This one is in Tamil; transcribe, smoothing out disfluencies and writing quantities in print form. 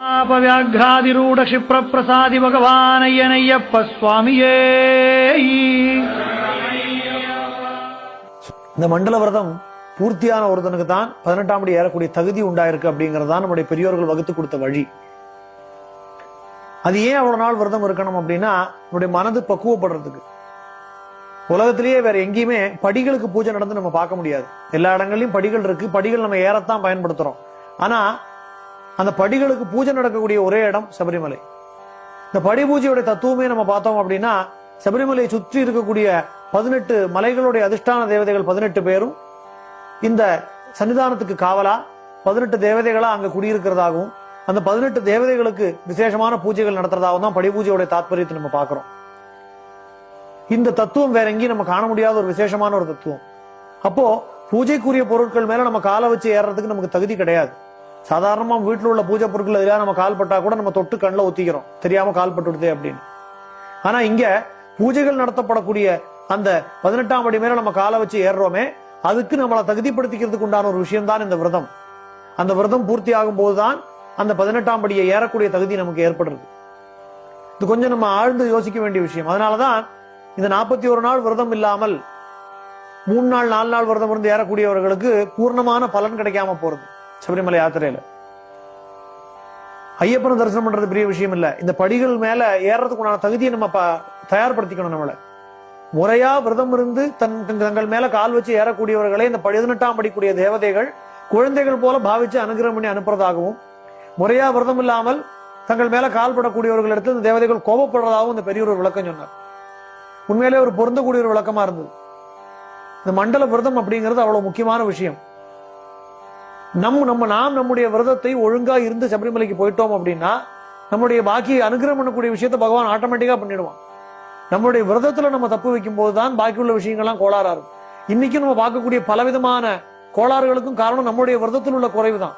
व्याघ्रादिरूढ़ क्षिप्र प्रसादि भगवान अय्यनय्यप्प स्वामिये. இந்த மண்டல விரதம் பூர்த்தியான ஒருத்தனுக்கு தான் 18ஆம் படி ஏறக்கூடிய தகுதி உண்டாயிருக்கு அப்படிங்கறதான் நம்முடைய பெரியோர்கள் வகுத்து கொடுத்த வழி. அது ஏன் அவ்வளவு நாள் விரதம் இருக்கணும் அப்படின்னா நம்முடைய மனது பக்குவப்படுறதுக்கு. உலகத்திலேயே வேற எங்கேயுமே படிகளுக்கு பூஜை நடந்து நம்ம பார்க்க முடியாது. எல்லா இடங்கள்லயும் படிகள் இருக்கு, படிகள் நம்ம ஏறத்தான் பயன்படுத்துறோம். ஆனா அந்த படிகளுக்கு பூஜை நடக்கக்கூடிய ஒரே இடம் சபரிமலை. இந்த படி பூஜையுடைய தத்துவமே நம்ம பார்த்தோம் அப்படின்னா சபரிமலையை சுற்றி இருக்கக்கூடிய 18 மலைகளுடைய அதிஷ்டான தேவதைகள் 18 பேரும் இந்த சன்னிதானத்துக்கு காவலா 18 தேவதைகளா அங்க குடியிருக்கிறதாகவும் அந்த 18 தேவதைகளுக்கு விசேஷமான பூஜைகள் நடத்துறதாகவும் தான் படி பூஜையோட தாத்பரியத்தை நம்ம பார்க்கிறோம். இந்த தத்துவம் வேற எங்கேயும் நம்ம காண முடியாத ஒரு விசேஷமான ஒரு தத்துவம். அப்போ பூஜைக்குரிய பொருட்கள் மேல நம்ம காலை வச்சு ஏறதுக்கு நமக்கு தகுதி கிடையாது. சாதாரணமா வீட்டுல உள்ள பூஜை பொருட்கள் எதிராக நம்ம கால் பட்டா கூட நம்ம தொட்டு கண்ணில் ஒத்திக்கிறோம், தெரியாம கால் பட்டுடுதே அப்படின்னு. ஆனா இங்க பூஜைகள் நடத்தப்படக்கூடிய அந்த 18ஆம் படி மேல நம்ம காலை வச்சு ஏறுறோமே, அதுக்கு நம்மளை தகுதிப்படுத்திக்கிறதுக்கு உண்டான ஒரு விஷயம் தான் இந்த விரதம். அந்த விரதம் பூர்த்தி ஆகும் போதுதான் அந்த 18ஆம் படியை ஏறக்கூடிய தகுதி நமக்கு ஏற்படுறது. இது கொஞ்சம் நம்ம ஆழ்ந்து யோசிக்க வேண்டிய விஷயம். அதனாலதான் இந்த 41 நாள் விரதம் இல்லாமல் 3 நாள் 4 நாள் விரதம் இருந்து ஏறக்கூடியவர்களுக்கு பூர்ணமான பலன் கிடைக்காம போறது. சபரிமலை யாத்திரையில ஐயப்பனை தரிசனம் பண்றது பெரிய விஷயம் இல்ல, இந்த படிகள் மேல ஏறதுக்கு உண்டான தகுதியை நம்ம தயார்படுத்திக்கணும். நம்மள முறையா விரதம் இருந்து தங்கள் மேல கால் வச்சு ஏறக்கூடியவர்களை இந்த 18ஆம் படிக்கூடிய தேவதைகள் குழந்தைகள் போல பாவிச்சு அனுகிரகம் பண்ணி அனுப்புறதாகவும், முறையா விரதம் இல்லாமல் தங்கள் மேல கால் படக்கூடியவர்கள் எடுத்து இந்த தேவதைகள் கோபப்படுறதாகவும் இந்த பெரிய ஒரு விளக்கம் சொன்னார். உண்மையிலே ஒரு பொருந்தக்கூடிய ஒரு விளக்கமா இருந்தது. இந்த மண்டல விரதம் அப்படிங்கிறது அவ்வளவு முக்கியமான விஷயம். நம்முடைய விரதத்தை ஒழுங்கா இருந்து சபரிமலைக்கு போயிட்டோம் அப்படின்னா நம்முடைய பாக்கி அனுகிரகம் பண்ணக்கூடிய விஷயத்தை பகவான் ஆட்டோமேட்டிக்கா பண்ணிடுவான். நம்மளுடைய விரதத்துல நம்ம தப்பு வைக்கும் போதுதான் பாக்கி உள்ள விஷயங்கள்லாம் கோளாறா இருக்கும். இன்னைக்கு நம்ம பார்க்கக்கூடிய பலவிதமான கோளாறுகளுக்கும் காரணம் நம்முடைய விரதத்தில் உள்ள குறைவு தான்.